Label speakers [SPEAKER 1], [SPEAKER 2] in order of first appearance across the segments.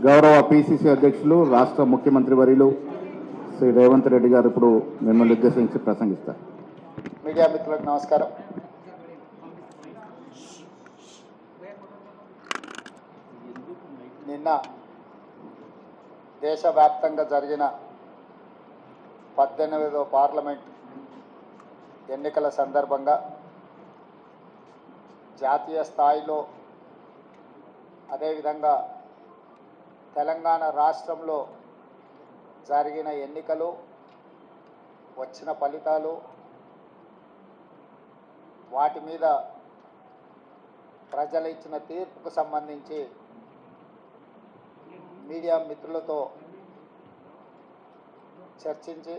[SPEAKER 1] గౌరవ పిసిసి అధ్యక్షులు రాష్ట్ర ముఖ్యమంత్రి వర్యులు శ్రీ రేవంత్ రెడ్డి గారు ఇప్పుడు మిమ్మల్ని ఉద్దేశించి ప్రసంగిస్తారు.
[SPEAKER 2] మీడియా మిత్రులకు నమస్కారం. నిన్న దేశవ్యాప్తంగా జరిగిన 18వ పార్లమెంట్ ఎన్నికల సందర్భంగా జాతీయ స్థాయిలో అదేవిధంగా తెలంగాణ రాష్ట్రంలో జరిగిన ఎన్నికలు, వచ్చిన ఫలితాలు, వాటి మీద ప్రజలు ఇచ్చిన తీర్పుకు సంబంధించి మీడియా మిత్రులతో చర్చించి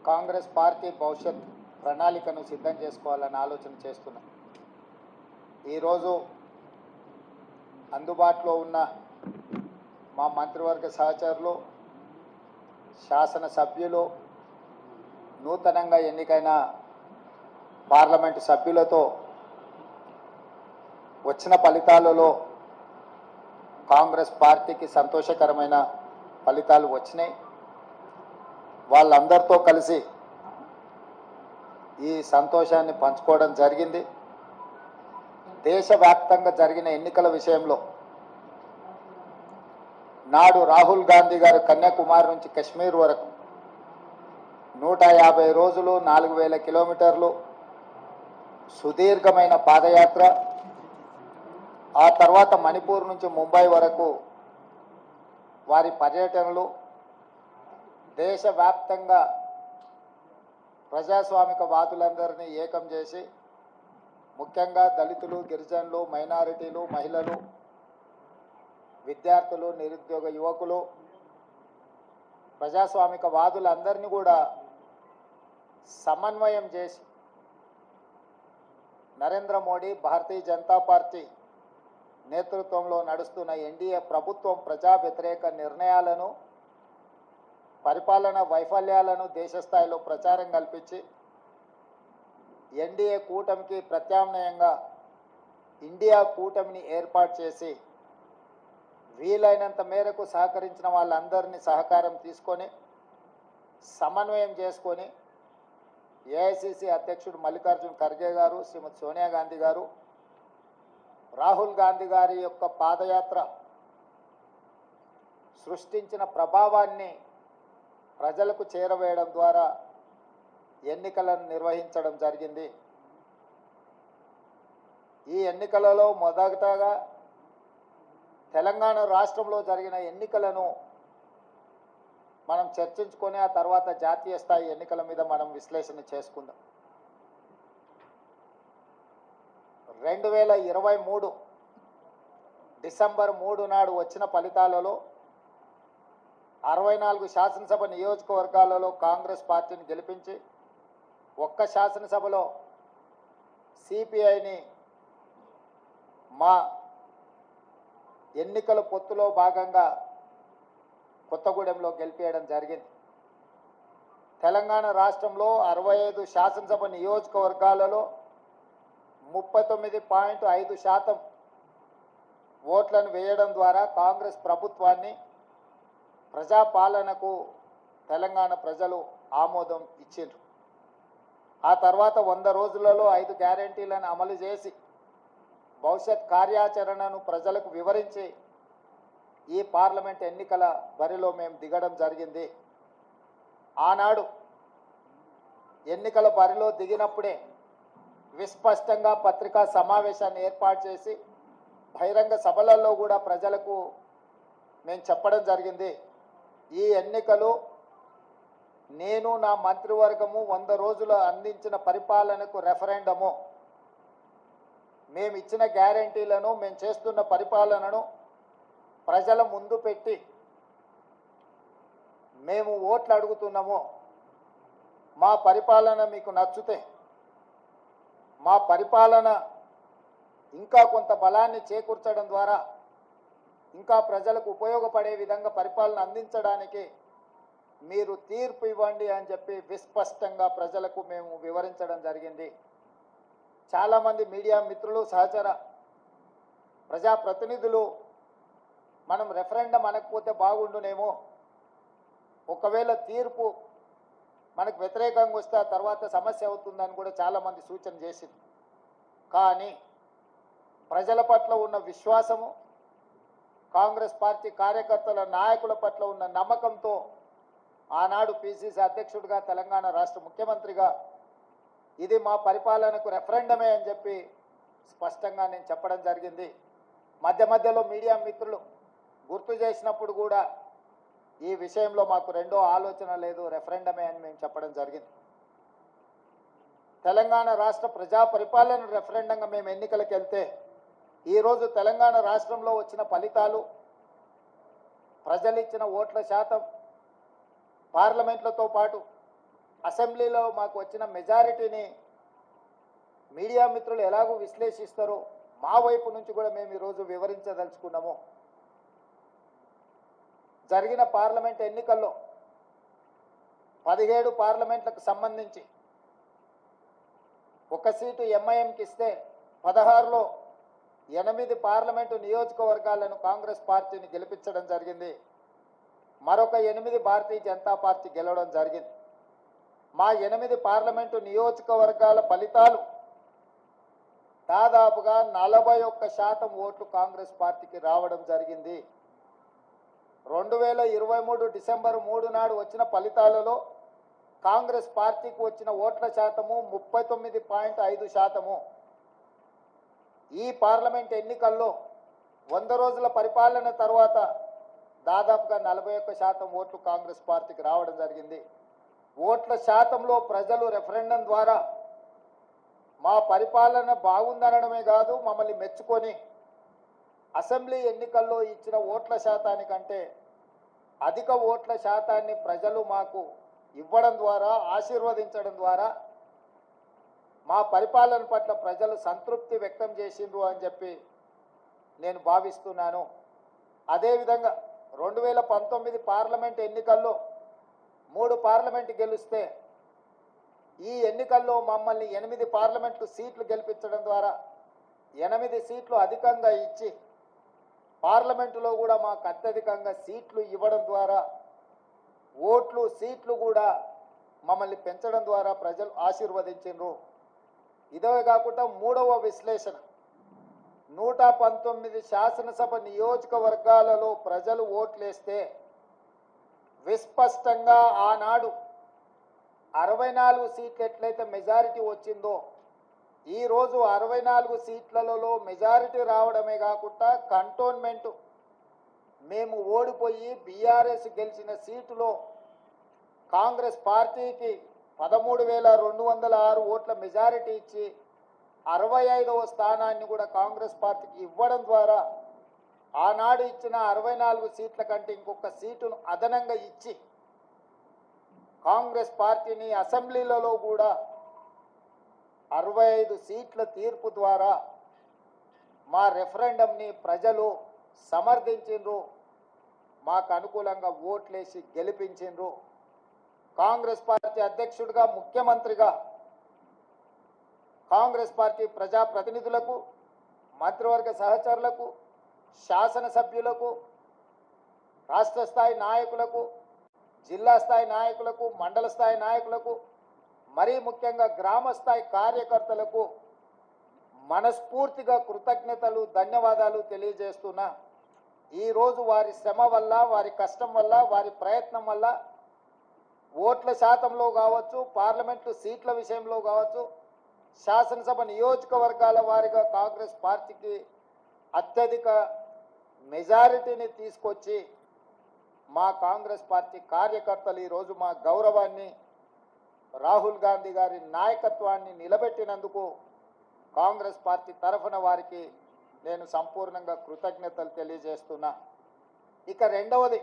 [SPEAKER 2] కాంగ్రెస్ పార్టీ భవిష్యత్ ప్రణాళికను సిద్ధం చేసుకోవాలని ఆలోచన చేస్తున్నాం. ఈరోజు అందుబాటులో ఉన్న మా మంత్రివర్గ సహచరులు, శాసనసభ్యులు, నూతనంగా ఎన్నికైన పార్లమెంటు సభ్యులతో వచ్చిన ఫలితాలలో కాంగ్రెస్ పార్టీకి సంతోషకరమైన ఫలితాలు వచ్చినాయి. వాళ్ళందరితో కలిసి ఈ సంతోషాన్ని పంచుకోవడం జరిగింది. దేశవ్యాప్తంగా జరిగిన ఎన్నికల విషయంలో నాడు రాహుల్ గాంధీ గారు కన్యాకుమారి నుంచి కశ్మీర్ వరకు 150 రోజులు 4000 కిలోమీటర్లు సుదీర్ఘమైన పాదయాత్ర, ఆ తర్వాత మణిపూర్ నుంచి ముంబై వరకు వారి పర్యటనలు, దేశవ్యాప్తంగా ప్రజాస్వామిక వాదులందరినీ ఏకం చేసి ముఖ్యంగా దళితులు, గిరిజనులు, మైనారిటీలు, మహిళలు, విద్యార్థులు, నిరుద్యోగ యువకులు, ప్రజాస్వామిక వాదులందరినీ కూడా సమన్వయం చేసి నరేంద్ర మోడీ, భారతీయ జనతా పార్టీ నేతృత్వంలో నడుస్తున్న ఎన్డీఏ ప్రభుత్వం ప్రజా వ్యతిరేక నిర్ణయాలను, పరిపాలన వైఫల్యాలను దేశస్థాయిలో ప్రచారం కల్పించి ఎన్డీఏ కూటమికి ప్రత్యామ్నాయంగా ఇండియా కూటమిని ఏర్పాటు చేసి వీలైనంత మేరకు సహకరించిన వాళ్ళందరినీ సహకారం తీసుకొని సమన్వయం చేసుకొని ఏఐసిసి అధ్యక్షుడు మల్లికార్జున్ ఖర్గే గారు, శ్రీమతి సోనియా గాంధీ గారు, రాహుల్ గాంధీ గారి యొక్క పాదయాత్ర సృష్టించిన ప్రభావాన్ని ప్రజలకు చేరవేయడం ద్వారా ఎన్నికలను నిర్వహించడం జరిగింది. ఈ ఎన్నికలలో మొదటగా తెలంగాణ రాష్ట్రంలో జరిగిన ఎన్నికలను మనం చర్చించుకొని ఆ తర్వాత జాతీయ స్థాయి ఎన్నికల మీద మనం విశ్లేషణ చేసుకుందాం. 2023 డిసెంబర్ 3 నాడు వచ్చిన ఫలితాలలో 64 శాసనసభ నియోజకవర్గాలలో కాంగ్రెస్ పార్టీని గెలిపించి ఒక్క శాసనసభలో సిపిఐని మా ఎన్నికల పొత్తులో భాగంగా కొత్తగూడెంలో గెలిపేయడం జరిగింది. తెలంగాణ రాష్ట్రంలో 65 శాసనసభ నియోజకవర్గాలలో 39.5% ఓట్లను వేయడం ద్వారా కాంగ్రెస్ ప్రభుత్వాన్ని, ప్రజాపాలనకు తెలంగాణ ప్రజలు ఆమోదం ఇచ్చిండ్రు. ఆ తర్వాత 100 రోజులలో 5 గ్యారెంటీలను అమలు చేసి భవిష్యత్ కార్యాచరణను ప్రజలకు వివరించి ఈ పార్లమెంట్ ఎన్నికల బరిలో మేము దిగడం జరిగింది. ఆనాడు ఎన్నికల బరిలో దిగినప్పుడే విస్పష్టంగా పత్రికా సమావేశాన్ని ఏర్పాటు చేసి బహిరంగ సభలలో కూడా ప్రజలకు మేము చెప్పడం జరిగింది, ఈ ఎన్నికలు నేను నా మంత్రివర్గము 100 రోజులు అందించిన పరిపాలనకు రెఫరెండము, మేము ఇచ్చిన గ్యారెంటీలను, మేము చేస్తున్న పరిపాలనను ప్రజల ముందు పెట్టి మేము ఓట్లు అడుగుతున్నాము. మా పరిపాలన మీకు నచ్చితే, మా పరిపాలన ఇంకా కొంత బలాన్ని చేకూర్చడం ద్వారా ఇంకా ప్రజలకు ఉపయోగపడే విధంగా పరిపాలన అందించడానికి మీరు తీర్పు ఇవ్వండి అని చెప్పి విస్పష్టంగా ప్రజలకు మేము వివరించడం జరిగింది. చాలామంది మీడియా మిత్రులు, సహచర ప్రజాప్రతినిధులు మనం రెఫరెండం అనకపోతే బాగుండునేమో, ఒకవేళ తీర్పు మనకు వ్యతిరేకంగా వస్తే ఆ తర్వాత సమస్య అవుతుందని కూడా చాలామంది సూచన చేసింది. కానీ ప్రజల పట్ల ఉన్న విశ్వాసము, కాంగ్రెస్ పార్టీ కార్యకర్తల నాయకుల పట్ల ఉన్న నమ్మకంతో ఆనాడు పిసిసి అధ్యక్షుడిగా, తెలంగాణ రాష్ట్ర ముఖ్యమంత్రిగా ఇది మా పరిపాలనకు రెఫరెండమే అని చెప్పి స్పష్టంగా నేను చెప్పడం జరిగింది. మధ్య మధ్యలో మీడియా మిత్రులు గుర్తు చేసినప్పుడు కూడా ఈ విషయంలో మాకు రెండో ఆలోచన లేదు, రెఫరెండమే అని మేము చెప్పడం జరిగింది. తెలంగాణ రాష్ట్ర ప్రజా పరిపాలన రెఫరెండంగా మేము ఎన్నికలకు వెళ్తే ఈరోజు తెలంగాణ రాష్ట్రంలో వచ్చిన ఫలితాలు, ప్రజలు ఇచ్చిన ఓట్ల శాతం, పార్లమెంట్లతో పాటు అసెంబ్లీలో మాకు వచ్చిన మెజారిటీని మీడియా మిత్రులు ఎలాగూ విశ్లేషిస్తారో మా వైపు నుంచి కూడా మేము ఈరోజు వివరించదలుచుకున్నాము. జరిగిన పార్లమెంట్ ఎన్నికల్లో 17 పార్లమెంట్లకు సంబంధించి ఒక సీటు ఎంఐఎంకి ఇస్తే 16లో 8 పార్లమెంటు నియోజకవర్గాలను కాంగ్రెస్ పార్టీని గెలిపించడం జరిగింది. మరొక 8 భారతీయ జనతా పార్టీ గెలవడం జరిగింది. మా 8 పార్లమెంటు నియోజకవర్గాల ఫలితాలు దాదాపుగా 41% ఓట్లు కాంగ్రెస్ పార్టీకి రావడం జరిగింది. 2023 డిసెంబర్ 3 నాడు వచ్చిన ఫలితాలలో కాంగ్రెస్ పార్టీకి వచ్చిన ఓట్ల శాతము 39.5%. ఈ పార్లమెంట్ ఎన్నికల్లో 100 రోజుల పరిపాలన తర్వాత దాదాపుగా 41% ఓట్లు కాంగ్రెస్ పార్టీకి రావడం జరిగింది. ఓట్ల శాతంలో ప్రజలు రెఫరెండం ద్వారా మా పరిపాలన బాగుందనడమే కాదు, మమ్మల్ని మెచ్చుకొని అసెంబ్లీ ఎన్నికల్లో ఇచ్చిన ఓట్ల శాతానికంటే అధిక ఓట్ల శాతాన్ని ప్రజలు మాకు ఇవ్వడం ద్వారా, ఆశీర్వదించడం ద్వారా మా పరిపాలన పట్ల ప్రజలు సంతృప్తి వ్యక్తం చేసిండ్రు అని చెప్పి నేను భావిస్తున్నాను. అదేవిధంగా 2019 పార్లమెంట్ ఎన్నికల్లో 3 పార్లమెంట్ గెలిస్తే ఈ ఎన్నికల్లో మమ్మల్ని 8 పార్లమెంటు సీట్లు గెలిపించడం ద్వారా 8 సీట్లు అధికంగా ఇచ్చి పార్లమెంటులో కూడా మాకు అత్యధికంగా సీట్లు ఇవ్వడం ద్వారా ఓట్లు, సీట్లు కూడా మమ్మల్ని పెంచడం ద్వారా ప్రజలు ఆశీర్వదించారు. ఇదే కాకుండా మూడవ విశ్లేషణ, 119 శాసనసభ నియోజకవర్గాలలో ప్రజలు ఓట్లేస్తే విస్పష్టంగా ఆనాడు 64 సీట్లు ఎట్లయితే మెజారిటీ వచ్చిందో ఈరోజు 64 సీట్లలో మెజారిటీ రావడమే కాకుండా కంటోన్మెంటు మేము ఓడిపోయి బీఆర్ఎస్ గెలిచిన సీటులో కాంగ్రెస్ పార్టీకి 13,206 ఓట్ల మెజారిటీ ఇచ్చి 65వ స్థానాన్ని కూడా కాంగ్రెస్ పార్టీకి ఇవ్వడం ద్వారా ఆనాడు ఇచ్చిన 64 సీట్ల కంటే ఇంకొక సీటును అదనంగా ఇచ్చి కాంగ్రెస్ పార్టీని అసెంబ్లీలలో కూడా 65 సీట్ల తీర్పు ద్వారా మా రెఫరెండంని ప్రజలు సమర్థించిండ్రు, మాకు అనుకూలంగా ఓట్లేసి గెలిపించిండ్రు. కాంగ్రెస్ పార్టీ అధ్యక్షుడిగా, ముఖ్యమంత్రిగా కాంగ్రెస్ పార్టీ ప్రజాప్రతినిధులకు, మంత్రివర్గ సహచరులకు, శాసనసభ్యులకు, రాష్ట్ర స్థాయి నాయకులకు, జిల్లా స్థాయి నాయకులకు, మండల స్థాయి నాయకులకు, మరీ ముఖ్యంగా గ్రామ స్థాయి కార్యకర్తలకు మనస్ఫూర్తిగా కృతజ్ఞతలు, ధన్యవాదాలు తెలియజేస్తున్నా. ఈరోజు వారి శ్రమ వల్ల, వారి కష్టం వల్ల, వారి ప్రయత్నం వల్ల ఓట్ల శాతంలో కావచ్చు, పార్లమెంటు సీట్ల విషయంలో కావచ్చు, శాసనసభ నియోజకవర్గాల వారిగా కాంగ్రెస్ పార్టీకి అత్యధిక మెజారిటీని తీసుకొచ్చి మా కాంగ్రెస్ పార్టీ కార్యకర్తలు ఈరోజు మా గౌరవాన్ని, రాహుల్ గాంధీ గారి నాయకత్వాన్ని నిలబెట్టినందుకు కాంగ్రెస్ పార్టీ తరఫున వారికి నేను సంపూర్ణంగా కృతజ్ఞతలు తెలియజేస్తున్నా. ఇక రెండవది,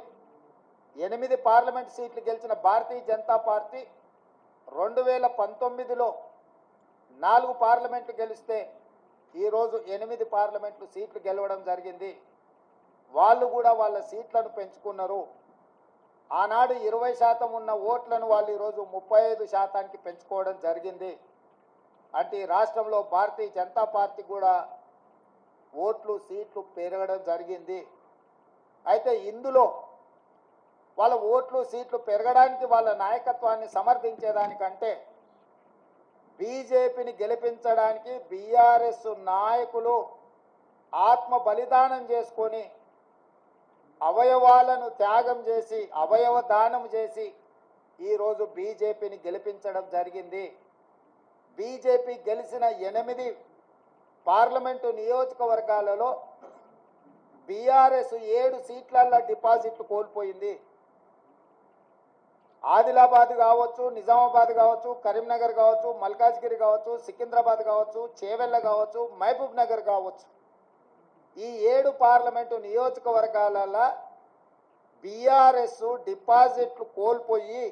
[SPEAKER 2] 8 పార్లమెంట్ సీట్లు గెలిచిన భారతీయ జనతా పార్టీ 2019లో 4 పార్లమెంట్లు గెలిస్తే ఈరోజు 8 పార్లమెంట్లు సీట్లు గెలవడం జరిగింది. వాళ్ళు కూడా వాళ్ళ సీట్లను పెంచుకున్నారు. ఆనాడు 20% ఉన్న ఓట్లను వాళ్ళు ఈరోజు 35%కి పెంచుకోవడం జరిగింది. అంటే ఈ రాష్ట్రంలో భారతీయ జనతా పార్టీ కూడా ఓట్లు, సీట్లు పెరగడం జరిగింది. అయితే ఇందులో వాళ్ళ ఓట్లు సీట్లు పెరగడానికి వాళ్ళ నాయకత్వాన్ని సమర్థించేదానికంటే బీజేపీని గెలిపించడానికి బీఆర్ఎస్ నాయకులు ఆత్మ బలిదానం చేసుకొని అవయవాలను త్యాగం చేసి అవయవ దానం చేసి ఈరోజు బీజేపీని గెలిపించడం జరిగింది. బీజేపీ గెలిచిన 8 పార్లమెంటు నియోజకవర్గాలలో బీఆర్ఎస్ 7 సీట్లల్లో డిపాజిట్లు కోల్పోయింది. ఆదిలాబాద్ కావచ్చు, నిజామాబాద్ కావచ్చు, కరీంనగర్ కావచ్చు, మల్కాజ్గిరి కావచ్చు, సికింద్రాబాద్ కావచ్చు, చేవెళ్ళ కావచ్చు, మహబూబ్ నగర్ కావచ్చు, ఈ 7 పార్లమెంటు నియోజకవర్గాలలో బీఆర్ఎస్ డిపాజిట్లు కోల్పోయి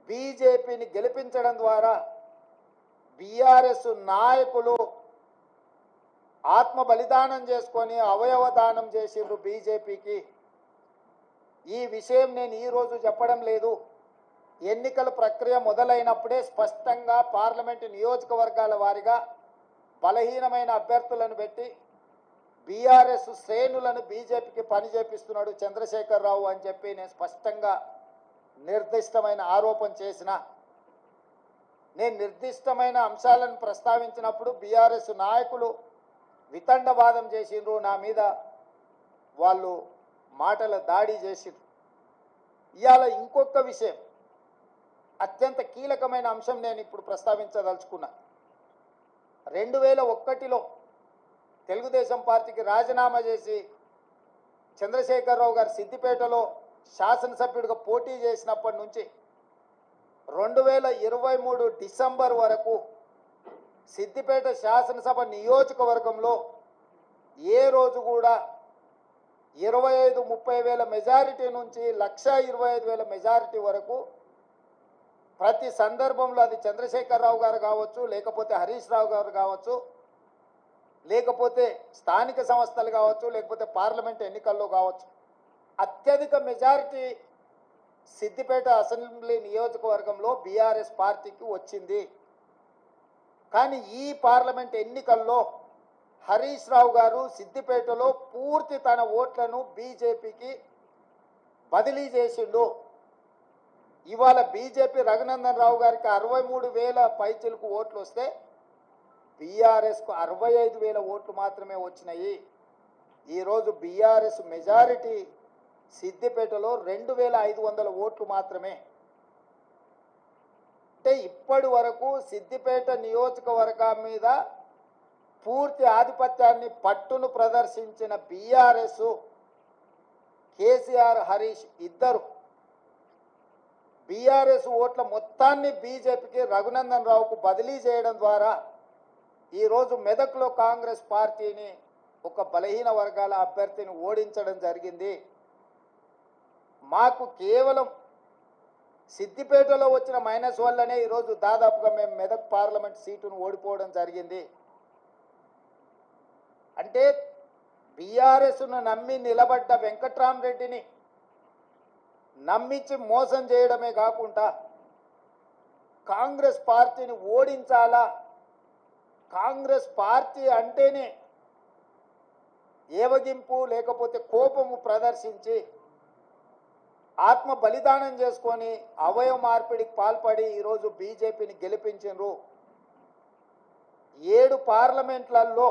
[SPEAKER 2] బీజేపీని గెలిపించడం ద్వారా బీఆర్ఎస్ నాయకులు ఆత్మ బలిదానం చేసుకొని అవయవ దానం చేసిండ్రు బీజేపీకి. ఈ విషయం నేను ఈరోజు చెప్పడం లేదు. ఎన్నికల ప్రక్రియ మొదలైనప్పుడే స్పష్టంగా పార్లమెంటు నియోజకవర్గాల వారీగా బలహీనమైన అభ్యర్థులను పెట్టి బీఆర్ఎస్ శ్రేణులను బీజేపీకి పనిచేపిస్తున్నాడు చంద్రశేఖరరావు అని చెప్పి నేను స్పష్టంగా నిర్దిష్టమైన ఆరోపణ చేసిన. నేను నిర్దిష్టమైన అంశాలను ప్రస్తావించినప్పుడు బీఆర్ఎస్ నాయకులు వితండవాదం చేసిండ్రు, నా మీద వాళ్ళు మాటల దాడి చేసిండ్రు. ఇవాళ ఇంకొక విషయం, అత్యంత కీలకమైన అంశం నేను ఇప్పుడు ప్రస్తావించదలుచుకున్నా. 2001లో తెలుగుదేశం పార్టీకి రాజీనామా చేసి చంద్రశేఖరరావు గారు సిద్దిపేటలో శాసనసభ్యుడిగా పోటీ చేసినప్పటి నుంచి 2023 డిసెంబర్ వరకు సిద్దిపేట శాసనసభ నియోజకవర్గంలో ఏ రోజు కూడా 25-30 వేల మెజారిటీ నుంచి 1,25,000 మెజారిటీ వరకు ప్రతి సందర్భంలో అది చంద్రశేఖరరావు గారు కావచ్చు, లేకపోతే హరీష్ రావు గారు కావచ్చు, లేకపోతే స్థానిక సంస్థలు కావచ్చు, లేకపోతే పార్లమెంట్ ఎన్నికల్లో కావచ్చు, అత్యధిక మెజారిటీ సిద్దిపేట అసెంబ్లీ నియోజకవర్గంలో బీఆర్ఎస్ పార్టీకి వచ్చింది. కానీ ఈ పార్లమెంట్ ఎన్నికల్లో హరీష్ రావు గారు సిద్దిపేటలో పూర్తి తన ఓట్లను బీజేపీకి బదిలీ చేసిండు. ఇవాళ బీజేపీ రఘునందన్ రావు గారికి 63,000 పైచిలకు ఓట్లు వస్తే బీఆర్ఎస్కు 65,000 ఓట్లు మాత్రమే వచ్చినాయి. ఈరోజు బీఆర్ఎస్ మెజారిటీ సిద్దిపేటలో 2,500 ఓట్లు మాత్రమే. అంటే ఇప్పటి వరకు సిద్దిపేట నియోజకవర్గం మీద పూర్తి ఆధిపత్యాన్ని పట్టును ప్రదర్శించిన బీఆర్ఎస్, కేసీఆర్, హరీష్ ఇద్దరు బీఆర్ఎస్ ఓట్ల మొత్తాన్ని బీజేపీకి రఘునందన్ రావుకు బదిలీ చేయడం ద్వారా ఈరోజు మెదక్లో కాంగ్రెస్ పార్టీని ఒక బలహీన వర్గాల అభ్యర్థిని ఓడించడం జరిగింది. మాకు కేవలం సిద్దిపేటలో వచ్చిన మైనస్ వల్లనే ఈరోజు దాదాపుగా మేము మెదక్ పార్లమెంట్ సీటును ఓడిపోవడం జరిగింది. అంటే బీఆర్ఎస్ను నమ్మి నిలబడ్డ వెంకట్రామరెడ్డిని నమ్మించి మోసం చేయడమే కాకుండా కాంగ్రెస్ పార్టీని ఓడించాలా, కాంగ్రెస్ పార్టీ అంటేనే ఏవగింపు లేకపోతే కోపము ప్రదర్శించి ఆత్మ బలిదానం చేసుకొని అవయవ మార్పిడికి పాల్పడి ఈరోజు బీజేపీని గెలిపించారు. 7 పార్లమెంట్లలో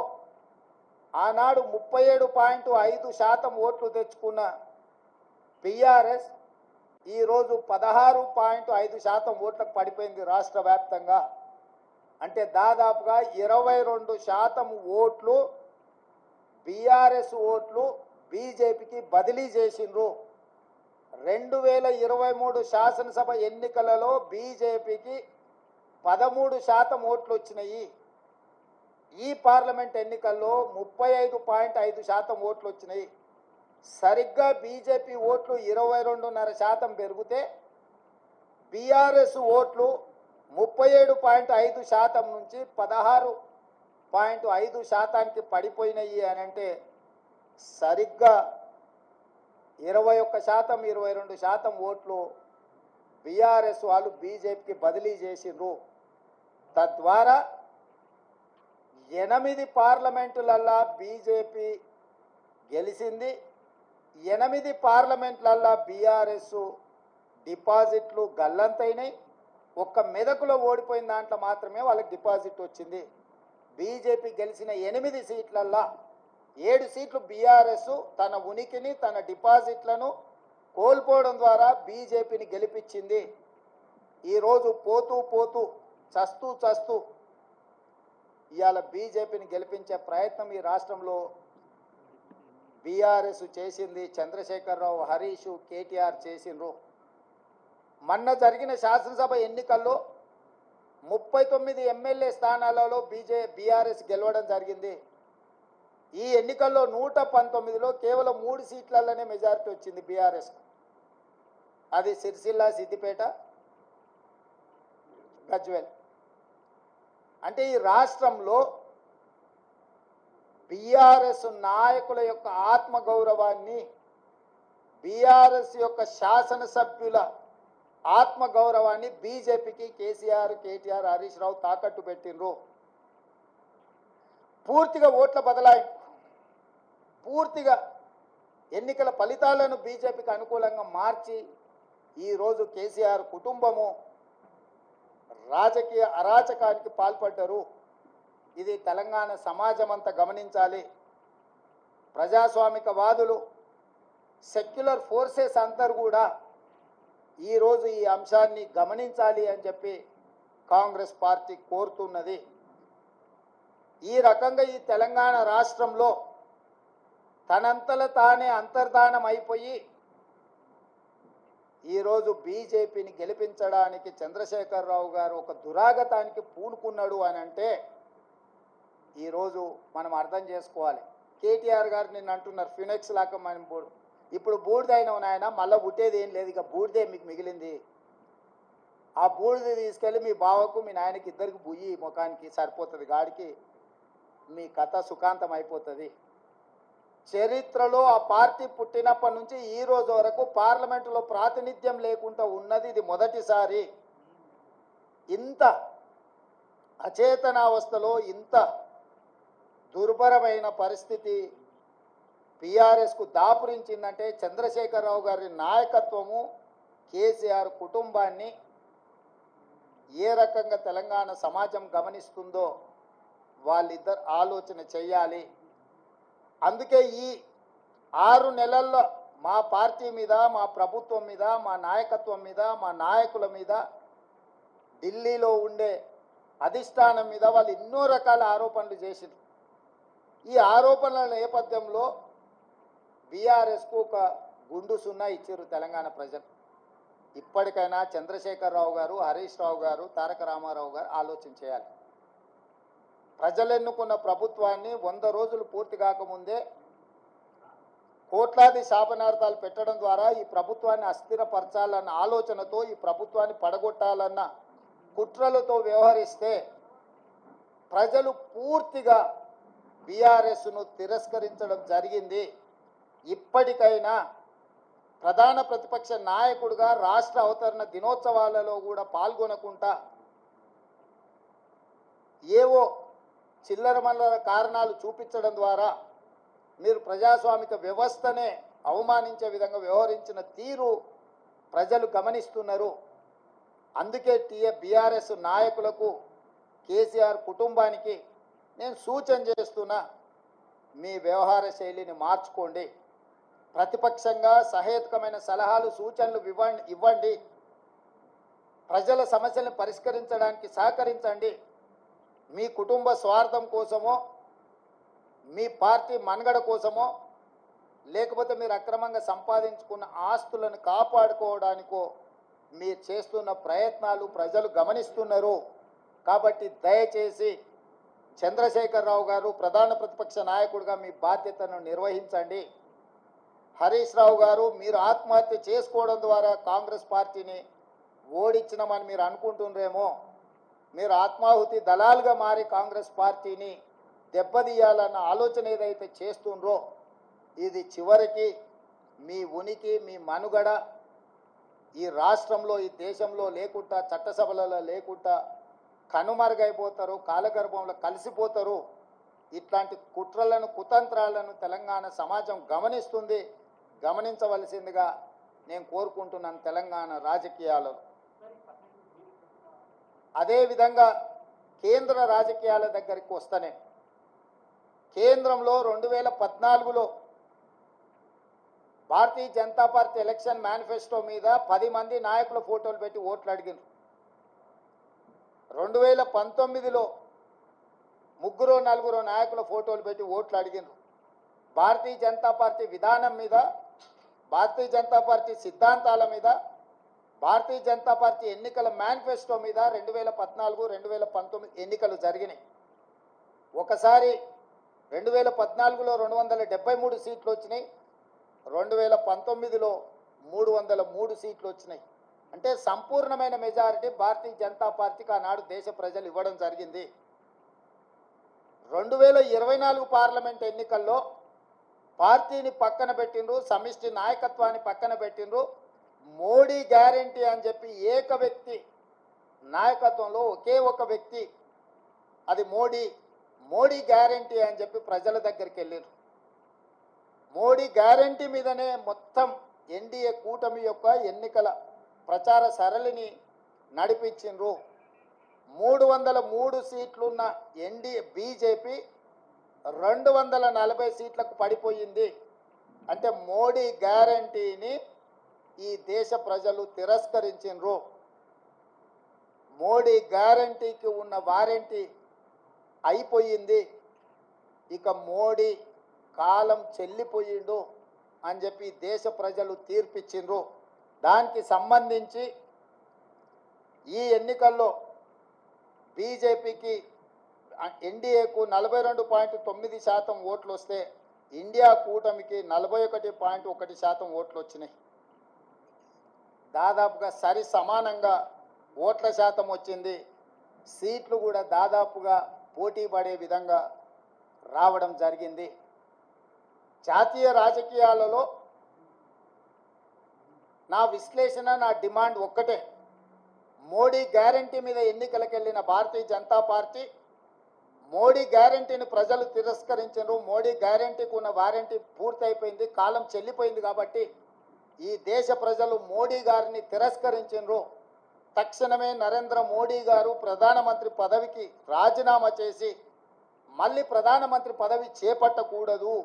[SPEAKER 2] ఆనాడు 37.5% ఓట్లు తెచ్చుకున్న బీఆర్ఎస్ ఈరోజు 16.5% ఓట్లకు పడిపోయింది రాష్ట్ర వ్యాప్తంగా. అంటే దాదాపుగా 22% ఓట్లు బీఆర్ఎస్ ఓట్లు బీజేపీకి బదిలీ చేసిండ్రు. 2023 శాసనసభ ఎన్నికలలో బీజేపీకి 13% ఓట్లు వచ్చినాయి. ఈ పార్లమెంట్ ఎన్నికల్లో 35.5% ఓట్లు వచ్చినాయి. సరిగ్గా బీజేపీ ఓట్లు 22.5% పెరిగితే బీఆర్ఎస్ ఓట్లు 37.5% నుంచి 16.5%కి పడిపోయినాయి అని అంటే సరిగ్గా 21%, 22% ఓట్లు బీఆర్ఎస్ వాళ్ళు బీజేపీకి బదిలీ చేసిండ్రు. తద్వారా 8 పార్లమెంటులల్లా బీజేపీ గెలిచింది. 8 పార్లమెంట్లల్లో బీఆర్ఎస్ డిపాజిట్లు గల్లంతైనాయి. ఒక్క మెదకులో ఓడిపోయిన దాంట్లో మాత్రమే వాళ్ళకి డిపాజిట్ వచ్చింది. బీజేపీ గెలిచిన 8 సీట్లల్లో 7 సీట్లు బీఆర్ఎస్ తన ఉనికిని తన డిపాజిట్లను కోల్పోవడం ద్వారా బీజేపీని గెలిపించింది. ఈరోజు పోతూ పోతూ చస్తూ చస్తూ ఇవాళ బీజేపీని గెలిపించే ప్రయత్నం ఈ రాష్ట్రంలో బీఆర్ఎస్ చేసింది. చంద్రశేఖరరావు, హరీష్, కేటీఆర్ చేసిండ్రు. మొన్న జరిగిన శాసనసభ ఎన్నికల్లో 39 ఎమ్మెల్యే స్థానాలలో బీఆర్ఎస్ గెలవడం జరిగింది. ఈ ఎన్నికల్లో 119లో కేవలం 3 సీట్లలోనే మెజారిటీ వచ్చింది బీఆర్ఎస్. అది సిరిసిల్ల, సిద్దిపేట, గజ్వేల్. అంటే ఈ రాష్ట్రంలో బీఆర్ఎస్ నాయకుల యొక్క ఆత్మగౌరవాన్ని, బీఆర్ఎస్ యొక్క శాసనసభ్యుల ఆత్మగౌరవాన్ని బీజేపీకి కేసీఆర్, కేటీఆర్, హరీష్ రావు తాకట్టు పెట్టిండ్రు. పూర్తిగా ఓట్ల బదలాయింపు, పూర్తిగా ఎన్నికల ఫలితాలను బీజేపీకి అనుకూలంగా మార్చి ఈరోజు కేసీఆర్ కుటుంబము రాజకీయ అరాచకానికి పాల్పడ్డారు. ఇది తెలంగాణ సమాజం అంతా గమనించాలి. ప్రజాస్వామికవాదులు, సెక్యులర్ ఫోర్సెస్ అందరూ కూడా ఈరోజు ఈ అంశాన్ని గమనించాలి అని చెప్పి కాంగ్రెస్ పార్టీ కోరుతున్నది. ఈ రకంగా ఈ తెలంగాణ రాష్ట్రంలో తనంతల తానే అంతర్ధానం అయిపోయి ఈరోజు బీజేపీని గెలిపించడానికి చంద్రశేఖరరావు గారు ఒక దురాగతానికి పూనుకున్నాడు అని అంటే ఈరోజు మనం అర్థం చేసుకోవాలి. కేటీఆర్ గారు నిన్న అంటున్నారు ఫినెక్స్ లాగా మనం ఇప్పుడు బూడిదైన నాయన మళ్ళీ పుట్టేది ఏం లేదు, ఇక బూడిదే మీకు మిగిలింది. ఆ బూడిద తీసుకెళ్ళి మీ బావకు మీ నాయనకి ఇద్దరికి బుయ్యి ముఖానికి సరిపోతుంది, గాడికి మీ కథ సుఖాంతం అయిపోతుంది. చరిత్రలో ఆ పార్టీ పుట్టినప్పటి నుంచి ఈ రోజు వరకు పార్లమెంటులో ప్రాతినిధ్యం లేకుండా ఉన్నది ఇది మొదటిసారి. ఇంత అచేతనావస్థలో ఇంత దుర్భరమైన పరిస్థితి బీఆర్ఎస్కు దాపురించిందంటే చంద్రశేఖరరావు గారి నాయకత్వము, కేసీఆర్ కుటుంబాన్ని ఏ రకంగా తెలంగాణ సమాజం గమనిస్తుందో వాళ్ళిద్దరు ఆలోచన చెయ్యాలి. అందుకే ఈ 6 నెలల్లో మా పార్టీ మీద, మా ప్రభుత్వం మీద, మా నాయకత్వం మీద, మా నాయకుల మీద, ఢిల్లీలో ఉండే అధిష్టానం మీద వాళ్ళు ఎన్నో రకాల ఆరోపణలు చేసిండ్రు. ఈ ఆరోపణల నేపథ్యంలో బీఆర్ఎస్కు ఒక గుండు సున్నా ఇచ్చారు తెలంగాణ ప్రజలు. ఇప్పటికైనా చంద్రశేఖరరావు గారు, హరీష్ రావు గారు, తారక రామారావు గారు ఆలోచన చేయాలి. ప్రజలు ఎన్నుకున్న ప్రభుత్వాన్ని 100 రోజులు పూర్తి కాకముందే కోట్లాది శాపనార్థాలు పెట్టడం ద్వారా ఈ ప్రభుత్వాన్ని అస్థిరపరచాలన్న ఆలోచనతో, ఈ ప్రభుత్వాన్ని పడగొట్టాలన్న కుట్రలతో వ్యవహరిస్తే ప్రజలు పూర్తిగా బీఆర్ఎస్ను తిరస్కరించడం జరిగింది. ఇప్పటికైనా ప్రధాన ప్రతిపక్ష నాయకుడిగా రాష్ట్ర అవతరణ దినోత్సవాలలో కూడా పాల్గొనకుండా ఏవో చిల్లరమల్లర కారణాలు చూపించడం ద్వారా మీరు ప్రజాస్వామిక వ్యవస్థనే అవమానించే విధంగా వ్యవహరించిన తీరు ప్రజలు గమనిస్తున్నారు. అందుకే బీఆర్ఎస్ నాయకులకు, కేసీఆర్ కుటుంబానికి నేను సూచన చేస్తున్నా, మీ వ్యవహార శైలిని మార్చుకోండి. ప్రతిపక్షంగా సహేతుకమైన సలహాలు, సూచనలు ఇవ్వండి. ప్రజల సమస్యలను పరిష్కరించడానికి సహకరించండి. మీ కుటుంబ స్వార్థం కోసమో, మీ పార్టీ మనుగడ కోసమో, లేకపోతే మీరు అక్రమంగా సంపాదించుకున్న ఆస్తులను కాపాడుకోవడానికో మీరు చేస్తున్న ప్రయత్నాలు ప్రజలు గమనిస్తున్నారు. కాబట్టి దయచేసి చంద్రశేఖరరావు గారు ప్రధాన ప్రతిపక్ష నాయకుడిగా మీ బాధ్యతను నిర్వహించండి. హరీష్ రావు గారు, మీరు ఆత్మహత్య చేసుకోవడం ద్వారా కాంగ్రెస్ పార్టీని ఓడించినామని మీరు అనుకుంటున్నారేమో. మీరు ఆత్మాహుతి దళాలుగా మారి కాంగ్రెస్ పార్టీని దెబ్బతీయాలన్న ఆలోచన ఏదైతే చేస్తుండ్రో ఇది చివరికి మీ ఉనికి, మీ మనుగడ ఈ రాష్ట్రంలో, ఈ దేశంలో లేకుండా, చట్టసభలలో లేకుండా కనుమరుగైపోతారు, కాలగర్భంలో కలిసిపోతారు. ఇట్లాంటి కుట్రలను, కుతంత్రాలను తెలంగాణ సమాజం గమనిస్తుంది. గమనించవలసిందిగా నేను కోరుకుంటున్నాను తెలంగాణ రాజకీయాలలో. అదేవిధంగా కేంద్ర రాజకీయాల దగ్గరికి వస్తేనే కేంద్రంలో 2014లో Bharatiya Janata party election manifesto మీద 10 మంది నాయకుల ఫోటోలు పెట్టి ఓట్లు అడిగినారు. 2019లో 3-4 నాయకుల ఫోటోలు పెట్టి ఓట్లు అడిగినారు. భారతీయ జనతా పార్టీ విధానం మీద, భారతీయ జనతా పార్టీ సిద్ధాంతాల మీద, భారతీయ జనతా పార్టీ ఎన్నికల మేనిఫెస్టో మీద 2014, 2019 ఎన్నికలు జరిగినాయి. ఒకసారి 2014లో 273 సీట్లు వచ్చినాయి, 2019లో 303 సీట్లు వచ్చినాయి. అంటే సంపూర్ణమైన మెజారిటీ భారతీయ జనతా పార్టీకి ఆనాడు దేశ ప్రజలు ఇవ్వడం జరిగింది. 2024 పార్లమెంట్ ఎన్నికల్లో పార్టీని పక్కన పెట్టిండ్రు, సమిష్టి నాయకత్వాన్ని పక్కన పెట్టిండ్రు. మోడీ గ్యారంటీ అని చెప్పి ఏక వ్యక్తి నాయకత్వంలో ఒకే ఒక వ్యక్తి, అది మోడీ గ్యారంటీ అని చెప్పి ప్రజల దగ్గరికి వెళ్ళారు. మోడీ గ్యారంటీ మీదనే మొత్తం ఎన్డీఏ కూటమి యొక్క ఎన్నికల ప్రచార సరళిని నడిపించిండ్రు. 303 సీట్లున్న బీజేపీ 240 సీట్లకు పడిపోయింది. అంటే మోడీ గ్యారంటీని ఈ దేశ ప్రజలు తిరస్కరించిండ్రు. మోడీ గ్యారంటీకి ఉన్న వారంటీ అయిపోయింది. ఇక మోడీ కాలం చెల్లిపోయిండు అని చెప్పి దేశ ప్రజలు తీర్పిచ్చిండ్రు. దానికి సంబంధించి ఈ ఎన్నికల్లో బీజేపీకి ఎన్డీఏకు 42.9% ఓట్లు వస్తే ఇండియా కూటమికి 41.1% ఓట్లు వచ్చినాయి. దాదాపుగా సరి సమానంగా ఓట్ల శాతం వచ్చింది. సీట్లు కూడా దాదాపుగా పోటీ పడే విధంగా రావడం జరిగింది. జాతీయ రాజకీయాలలో నా విశ్లేషణ, నా డిమాండ్ ఒక్కటే. మోడీ గ్యారంటీ మీద ఎన్నికలకు వెళ్ళిన భారతీయ జనతా పార్టీ మోడీ గ్యారంటీని ప్రజలు తిరస్కరించారు. మోడీ గ్యారంటీకి ఉన్న వారంటీ పూర్తయిపోయింది, కాలం చెల్లిపోయింది. కాబట్టి ఈ దేశ ప్రజలు మోడీ గారిని తిరస్కరించారు. తక్షణమే నరేంద్ర మోడీ గారు ప్రధానమంత్రి పదవికి రాజీనామా చేసి మళ్ళీ ప్రధానమంత్రి పదవి చేపట్టకూడదు.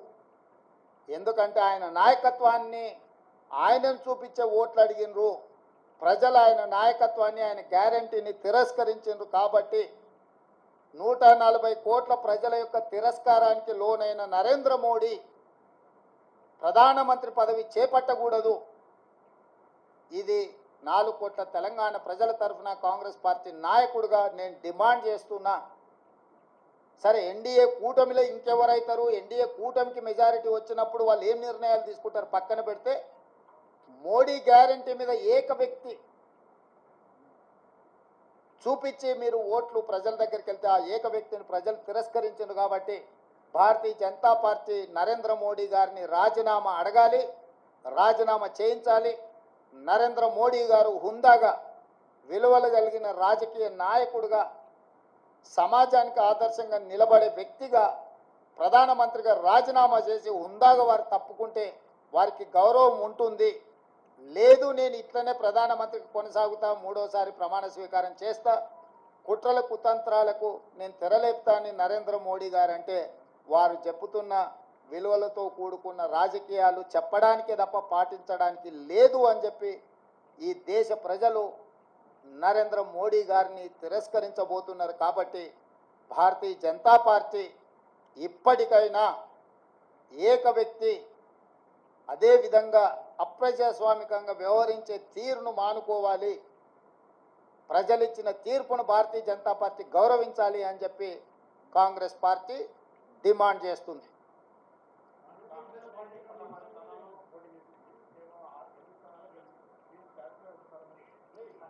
[SPEAKER 2] ఎందుకంటే ఆయన నాయకత్వాన్ని, ఆయనను చూపించే ఓట్లు అడిగినరు ప్రజలు. ఆయన నాయకత్వాన్ని, ఆయన గ్యారంటీని తిరస్కరించారు. కాబట్టి 140 కోట్ల ప్రజల యొక్క తిరస్కారానికి లోనైన నరేంద్ర మోడీ ప్రధానమంత్రి పదవి చేపట్టకూడదు. ఇది 4 కోట్ల తెలంగాణ ప్రజల తరఫున కాంగ్రెస్ పార్టీ నాయకుడిగా నేను డిమాండ్ చేస్తున్నా. సరే, ఎన్డీఏ కూటమిలో ఇంకెవరైతారు? ఎన్డీఏ కూటమికి మెజారిటీ వచ్చినప్పుడు వాళ్ళు ఏం నిర్ణయాలు తీసుకుంటారు పక్కన పెడితే, మోడీ గ్యారంటీ మీద ఏక వ్యక్తి చూపించి మీరు ఓట్లు ప్రజల దగ్గరికి వెళ్తే ఆ ఏక వ్యక్తిని ప్రజలు తిరస్కరించారు. కాబట్టి భారతీయ జనతా పార్టీ నరేంద్ర మోడీ గారిని రాజీనామా అడగాలి, రాజీనామా చేయించాలి. నరేంద్ర మోడీ గారు హుందాగా, విలువలు కలిగిన రాజకీయ నాయకుడిగా, సమాజానికి ఆదర్శంగా నిలబడే వ్యక్తిగా ప్రధానమంత్రిగా రాజీనామా చేసి హుందాగా వారు తప్పుకుంటే వారికి గౌరవం ఉంటుంది. లేదు, నేను ఇట్లనే ప్రధానమంత్రికి కొనసాగుతా, 3వసారి ప్రమాణ స్వీకారం చేస్తా, కుట్రల కుతంత్రాలకు నేను తెరలేపుతానని నరేంద్ర మోడీ గారు అంటే, వారు చెప్పుతున్న విలువలతో కూడుకున్న రాజకీయాలు చెప్పడానికే తప్ప పాటించడానికి లేదు అని చెప్పి ఈ దేశ ప్రజలు నరేంద్ర మోడీ గారిని తిరస్కరించబోతున్నారు. కాబట్టి భారతీయ జనతా పార్టీ ఇప్పటికైనా ఏక వ్యక్తి, అదేవిధంగా అప్రజాస్వామికంగా వ్యవహరించే తీరును మానుకోవాలి. ప్రజలిచ్చిన తీర్పును భారతీయ జనతా పార్టీ గౌరవించాలి అని చెప్పి కాంగ్రెస్ పార్టీ డిమాండ్ చేస్తుంది.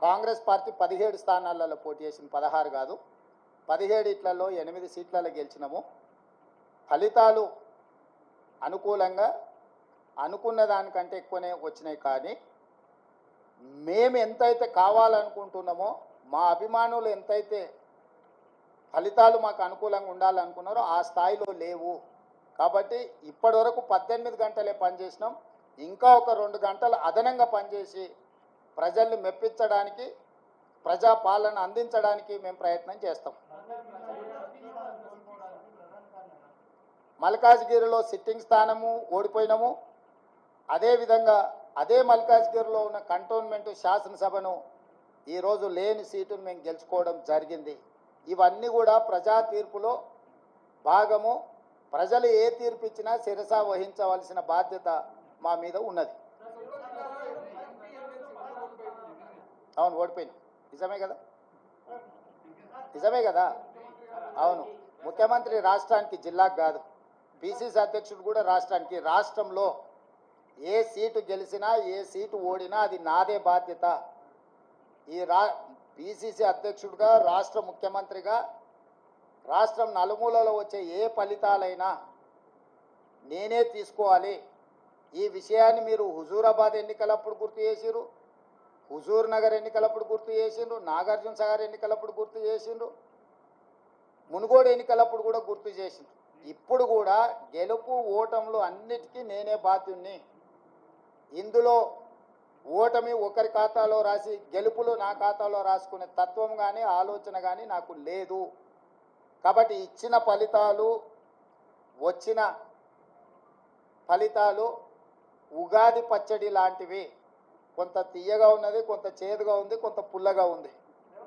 [SPEAKER 2] కాంగ్రెస్ పార్టీ 17 స్థానాలలో పోటీ చేసింది, 16 కాదు. 17 ఇట్లలో 8 సీట్లలో గెలిచినాము. ఫలితాలు అనుకూలంగా అనుకున్న దానికంటే ఎక్కువనే వచ్చినాయి. కానీ మేము ఎంతైతే కావాలనుకుంటున్నామో, మా అభిమానులు ఎంతైతే ఫలితాలు మాకు అనుకూలంగా ఉండాలనుకున్నారో ఆ స్థాయిలో లేవు. కాబట్టి ఇప్పటి వరకు 18 గంటలే పనిచేసినాం. ఇంకా ఒక 2 గంటలు అదనంగా పనిచేసి ప్రజల్ని మెప్పించడానికి, ప్రజా పాలన అందించడానికి మేము ప్రయత్నం చేస్తాం. మల్కాజ్గిరిలో సిట్టింగ్ స్థానము ఓడిపోయినాము. అదేవిధంగా అదే మల్కాజ్గిరిలో ఉన్న కంటోన్మెంట్ శాసనసభను ఈరోజు లేని సీటును మేము గెలుచుకోవడం జరిగింది. ఇవన్నీ కూడా ప్రజా తీర్పులో భాగము. ప్రజలు ఏ తీర్పు ఇచ్చినా శిరస వహించవలసిన బాధ్యత మా మీద ఉన్నది. అవును, ఓడిపోయింది. నిజమే కదా, నిజమే కదా. అవును, ముఖ్యమంత్రి రాష్ట్రానికి, జిల్లాకు కాదు. పిసిసి అధ్యక్షుడు కూడా రాష్ట్రానికి. రాష్ట్రంలో ఏ సీటు గెలిచినా ఏ సీటు ఓడినా అది నాదే బాధ్యత. ఈ పిసిసి అధ్యక్షుడిగా, రాష్ట్ర ముఖ్యమంత్రిగా రాష్ట్రం నలుమూలలో వచ్చే ఏ ఫలితాలైనా నేనే తీసుకోవాలి. ఈ విషయాన్ని మీరు హుజూరాబాద్ ఎన్నికలప్పుడు గుర్తు చేసిరు, హుజూర్ నగర్ ఎన్నికలప్పుడు గుర్తు చేసిండ్రు, నాగార్జున సాగర్ ఎన్నికలప్పుడు గుర్తు చేసిండ్రు, మునుగోడు ఎన్నికలప్పుడు కూడా గుర్తు చేసిండ్రు. ఇప్పుడు కూడా గెలుపు ఓటములు అన్నిటికీ నేనే బాధ్యుణ్ణి. ఇందులో ఓటమి ఒకరి ఖాతాలో రాసి గెలుపులు నా ఖాతాలో రాసుకునే తత్వం కానీ ఆలోచన కానీ నాకు లేదు. కాబట్టి ఇచ్చిన ఫలితాలు, వచ్చిన ఫలితాలు ఉగాది పచ్చడి లాంటివి. కొంత తీయగా ఉన్నది, కొంత చేదుగా ఉంది, కొంత పుల్లగా ఉంది.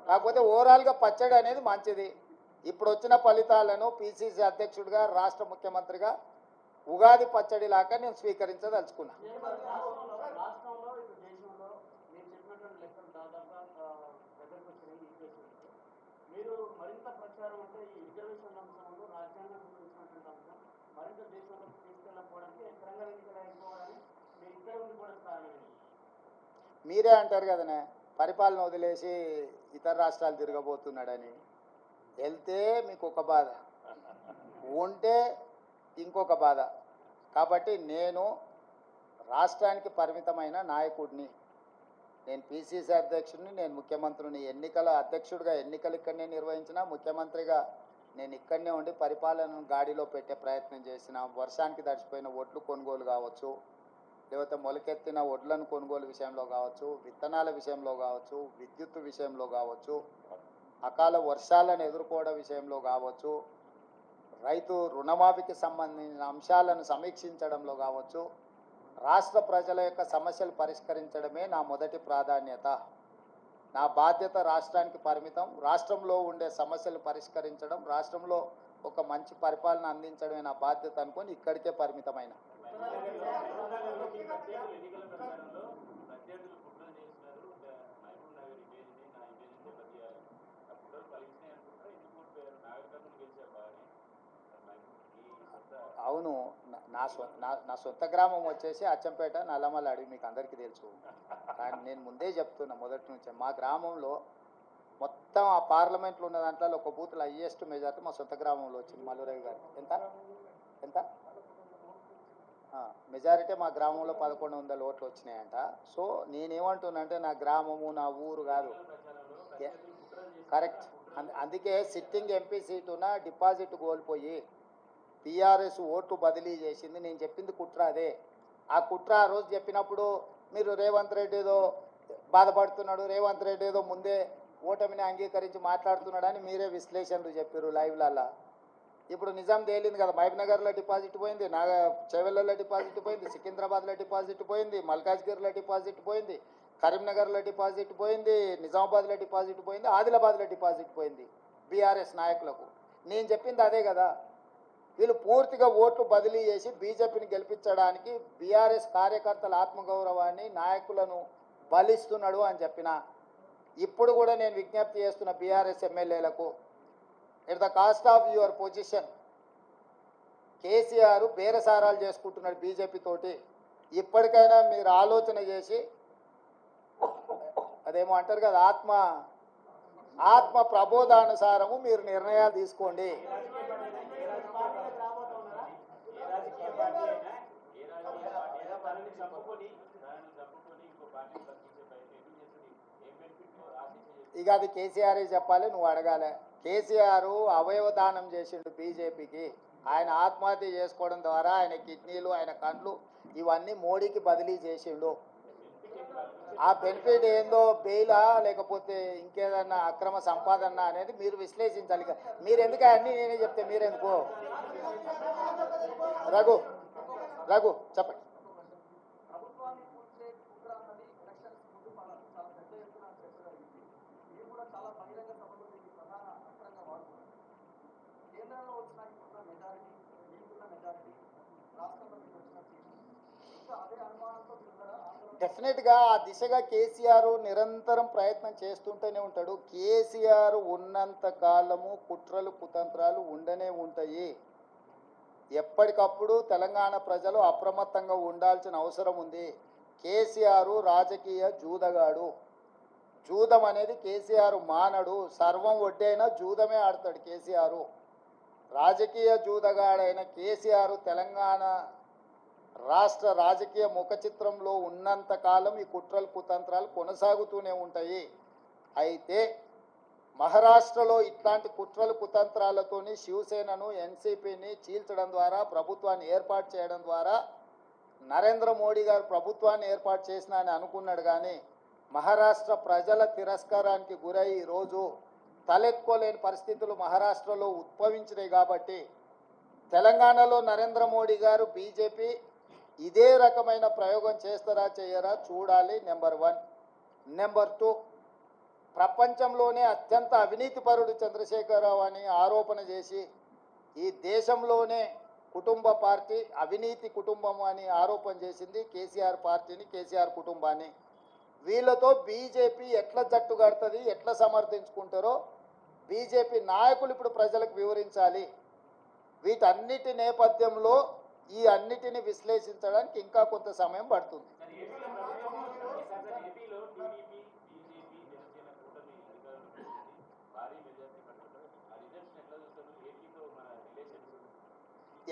[SPEAKER 2] కాకపోతే ఓవరాల్గా పచ్చడి అనేది మంచిది. ఇప్పుడు వచ్చిన ఫలితాలను పిసిసి అధ్యక్షుడిగా, రాష్ట్ర ముఖ్యమంత్రిగా ఉగాది పచ్చడి లాగా నేను స్వీకరించదలుచుకున్నా.
[SPEAKER 3] మీరు మరింత ప్రచారం అంటే ఈ రిజర్వేషన్ అంశంలో రాజ్యాంగం గురించినటువంటి అంశం మరింత దేశంలోకి తీసుకెళ్ళకపోవడానికి తెలంగాణ ఎన్నికలు అయిపోవాలని మీరు ఇక్కడ ఉండి కూడా కారణం.
[SPEAKER 2] మీరే అంటారు కదనే, పరిపాలన వదిలేసి ఇతర రాష్ట్రాలు తిరగబోతున్నాడని. వెళ్తే మీకు ఒక బాధ, ఉంటే ఇంకొక బాధ. కాబట్టి నేను రాష్ట్రానికి పరిమితమైన నాయకుడిని. నేను పిసిసి అధ్యక్షుడిని, నేను ముఖ్యమంత్రిని. ఎన్నికల అధ్యక్షుడిగా ఎన్నికలు ఇక్కడనే నిర్వహించిన, ముఖ్యమంత్రిగా నేను ఇక్కడనే ఉండి పరిపాలనను గాడిలో పెట్టే ప్రయత్నం చేసిన. వర్షానికి తడిచిపోయిన ఒడ్లు కొనుగోలు కావచ్చు, లేకపోతే మొలకెత్తిన ఒడ్లను కొనుగోలు విషయంలో కావచ్చు, విత్తనాల విషయంలో కావచ్చు, విద్యుత్ విషయంలో కావచ్చు, అకాల వర్షాలను ఎదుర్కోవడం విషయంలో కావచ్చు, రైతు రుణమాఫీకి సంబంధించిన అంశాలను సమీక్షించడంలో కావచ్చు, రాష్ట్ర ప్రజల యొక్క సమస్యలు పరిష్కరించడమే నా మొదటి ప్రాధాన్యత. నా బాధ్యత రాష్ట్రానికి పరిమితం. రాష్ట్రంలో ఉండే సమస్యలు పరిష్కరించడం, రాష్ట్రంలో ఒక మంచి పరిపాలన అందించడమే నా బాధ్యత అనుకొని ఇక్కడికే పరిమితమైన. అవును, నా సొంత గ్రామం వచ్చేసి అచ్చంపేట, నల్లమల్ల అడవి, మీకు అందరికీ తెలుసు. కానీ నేను ముందే చెప్తున్నా మొదటి నుంచే, మా గ్రామంలో మొత్తం ఆ పార్లమెంట్లో ఉన్న దాంట్లో ఒక బూత్లో హైయెస్ట్ మెజార్టీ మా సొంత గ్రామంలో వచ్చింది. మల్లురవి గారు ఎంత ఎంత మెజారిటీ మా గ్రామంలో 1100 ఓట్లు వచ్చినాయంట. సో నేనేమంటున్నానంటే నా గ్రామము, నా ఊరు కాదు. కరెక్ట్. అందుకే సిట్టింగ్ ఎంపీ సీటున డిపాజిట్ కోల్పోయి టీఆర్ఎస్ ఓట్లు బదిలీ చేసింది. నేను చెప్పింది కుట్ర అదే. ఆ కుట్ర ఆ రోజు చెప్పినప్పుడు మీరు రేవంత్ రెడ్డి ఏదో బాధపడుతున్నాడు, రేవంత్ రెడ్డి ఏదో ముందే ఓటమిని అంగీకరించి మాట్లాడుతున్నాడని మీరే విశ్లేషణలు చెప్పారు లైవ్లల్లా. ఇప్పుడు నిజాం తేలింది కదా, మహబూబ్నగర్లో డిపాజిట్ పోయింది, చేవెళ్ళలో డిపాజిట్ పోయింది, సికింద్రాబాద్లో డిపాజిట్ పోయింది, మల్కాజ్గిరిలో డిపాజిట్ పోయింది, కరీంనగర్లో డిపాజిట్ పోయింది, నిజామాబాద్లో డిపాజిట్ పోయింది, ఆదిలాబాద్లో డిపాజిట్ పోయింది బీఆర్ఎస్ నాయకులకు. నేను చెప్పింది అదే కదా. వీళ్ళు పూర్తిగా ఓట్లు బదిలీ చేసి బీజేపీని గెలిపించడానికి బీఆర్ఎస్ కార్యకర్తల ఆత్మగౌరవాన్ని, నాయకులను బలిస్తున్నాడు అని చెప్పిన. ఇప్పుడు కూడా నేను విజ్ఞప్తి చేస్తున్న బీఆర్ఎస్ ఎమ్మెల్యేలకు, at the cost of your position, KCR బేరసారాలు చేసుకుంటున్నాడు బీజేపీ తోటి. ఇప్పటికైనా మీరు ఆలోచన చేసి, అదేమో అంటారు కదా, ఆత్మ ప్రబోధానుసారము మీరు నిర్ణయాలు తీసుకోండి. ఇక అది కేసీఆరే చెప్పాలి, నువ్వు అడగాలి. కేసీఆర్ అవయవదానం చేసిండు బీజేపీకి. ఆయన ఆత్మహత్య చేసుకోవడం ద్వారా ఆయన కిడ్నీలు, ఆయన కళ్ళు ఇవన్నీ మోడీకి బదిలీ చేసిండు. ఆ బెనిఫిట్ ఏందో బెయిలా లేకపోతే ఇంకేదన్నా అక్రమ సంపాదన అనేది మీరు విశ్లేషించాలి. మీరు ఎందుకు అన్నీ నేనే చెప్తే మీరెందుకు? రఘు రఘు చెప్పండి.
[SPEAKER 3] ప్రభుత్వాన్ని కూల్చే కుట్ర అన్నది ఎలక్షన్స్ ముందు చాలా పెద్ద ఎత్తున చర్చ జరిగింది. మీరు కూడా చాలా బహిరంగ సభలో దీన్ని ప్రధాన అస్త్రంగా వాడుతున్నారు. కేంద్రంలో వచ్చిన ఇప్పుడున్న మెజారిటీ, మీకున్న మెజారిటీ, రాష్ట్రంలో మీకు వచ్చిన సీట్లు, ఇంకా అదే అనుమానంతో మీరు కూడా ఆందోళన
[SPEAKER 2] డెఫినెట్గా ఆ దిశగా కేసీఆర్ నిరంతరం ప్రయత్నం చేస్తుంటూనే ఉంటాడు. కేసీఆర్ ఉన్నంత కాలము కుట్రలు కుతంత్రాలు ఉండనే ఉంటాయి. ఎప్పటికప్పుడు తెలంగాణ ప్రజలు అప్రమత్తంగా ఉండాల్సిన అవసరం ఉంది. కేసీఆర్ రాజకీయ జూదగాడు. జూదం అనేది కేసీఆర్ మానడు. సర్వం ఒడ్డైనా జూదమే ఆడతాడు కేసీఆర్. రాజకీయ జూదగాడైన కేసీఆర్ తెలంగాణ రాష్ట్ర రాజకీయ ముఖ చిత్రంలో ఉన్నంత కాలం ఈ కుట్రలు కుతంత్రాలు కొనసాగుతూనే ఉంటాయి. అయితే మహారాష్ట్రలో ఇట్లాంటి కుట్రలు కుతంత్రాలతోని శివసేనను ఎన్సీపీని చీల్చడం ద్వారా ప్రభుత్వాన్ని ఏర్పాటు చేయడం ద్వారా నరేంద్ర మోడీ గారు ప్రభుత్వాన్ని ఏర్పాటు చేసిన అని అనుకున్నాడు. కానీ మహారాష్ట్ర ప్రజల తిరస్కారానికి గురై ఈరోజు తలెత్తుకోలేని పరిస్థితులు మహారాష్ట్రలో ఉద్భవించినాయి. కాబట్టి తెలంగాణలో నరేంద్ర మోడీ గారు బీజేపీ ఇదే రకమైన ప్రయోగం చేస్తారా చేయరా చూడాలి. నెంబర్ 1. నెంబర్ 2, ప్రపంచంలోనే అత్యంత అవినీతిపరుడు చంద్రశేఖరరావు అని ఆరోపణ చేసి ఈ దేశంలోనే కుటుంబ పార్టీ అవినీతి కుటుంబం అని ఆరోపణ చేసింది కేసీఆర్ పార్టీని, కేసీఆర్ కుటుంబాన్ని. వీళ్ళతో బీజేపీ ఎట్లా జట్టు కడుతుంది, ఎట్లా సమర్థించుకుంటారో బీజేపీ నాయకులు ఇప్పుడు ప్రజలకు వివరించాలి. వీటన్నిటి నేపథ్యంలో ఈ అన్నిటిని విశ్లేషించడానికి ఇంకా కొంత సమయం పడుతుంది.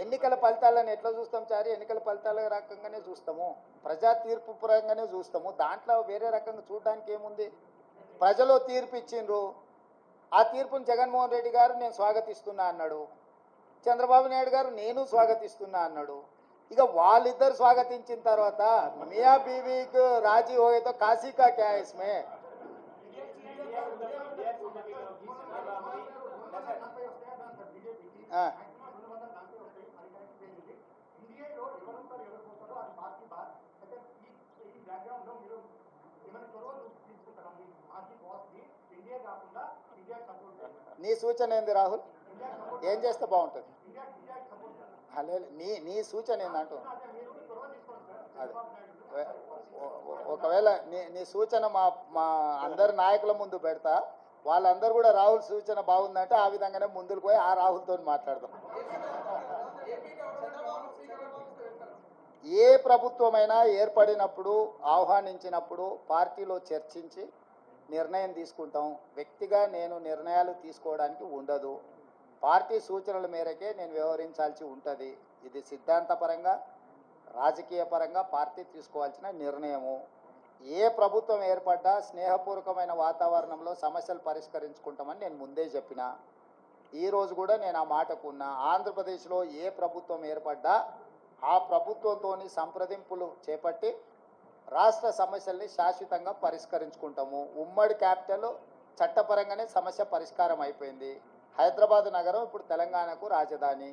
[SPEAKER 2] ఎన్నికల ఫలితాలను ఎట్లా చూస్తాం చారి? ఎన్నికల ఫలితాల రకంగానే చూస్తాము, ప్రజా తీర్పు పరంగానే చూస్తాము. దాంట్లో వేరే రకంగా చూడడానికి ఏముంది? ప్రజలు తీర్పు ఇచ్చిండ్రు. ఆ తీర్పును జగన్మోహన్ రెడ్డి గారు నేను స్వాగతిస్తున్నా అన్నాడు. చంద్రబాబు నాయుడు గారు నేను స్వాగతిస్తున్నా అన్నాడు. ఇక వాళ్ళిద్దరు స్వాగతించిన తర్వాత మియా బీవీకి రాజీ హోయేతో కాశీ కా క్యా ఇస్మే? నీ సూచన ఏంది రాహుల్? ఏం చేస్తే బాగుంటుంది? లేదు, నీ సూచన ఏందంటూ అది ఒకవేళ నీ సూచన మా అందరి నాయకుల ముందు పెడతా. వాళ్ళందరూ కూడా రాహుల్ సూచన బాగుందంటే ఆ విధంగానే ముందుకు పోయి ఆ రాహుల్తో మాట్లాడదాం. ఏ ప్రభుత్వమైనా ఏర్పడినప్పుడు ఆహ్వానించినప్పుడు పార్టీలో చర్చించి నిర్ణయం తీసుకుంటాం. వ్యక్తిగా నేను నిర్ణయాలు తీసుకోవడానికి ఉండదు. పార్టీ సూచనల మేరకే నేను వ్యవహరించాల్సి ఉంటుంది. ఇది సిద్ధాంతపరంగా రాజకీయ పరంగా పార్టీ తీసుకోవాల్సిన నిర్ణయము. ఏ ప్రభుత్వం ఏర్పడ్డా స్నేహపూర్వకమైన వాతావరణంలో సమస్యలు పరిష్కరించుకుంటామని నేను ముందే చెప్పిన. ఈరోజు కూడా నేను ఆ మాటకు ఉన్నా. ఆంధ్రప్రదేశ్లో ఏ ప్రభుత్వం ఏర్పడ్డా ఆ ప్రభుత్వంతో సంప్రదింపులు చేపట్టి రాష్ట్ర సమస్యల్ని శాశ్వతంగా పరిష్కరించుకుంటాము. ఉమ్మడి క్యాపిటల్ చట్టపరంగానే సమస్య పరిష్కారం అయిపోయింది. హైదరాబాద్ నగరం ఇప్పుడు తెలంగాణకు రాజధాని.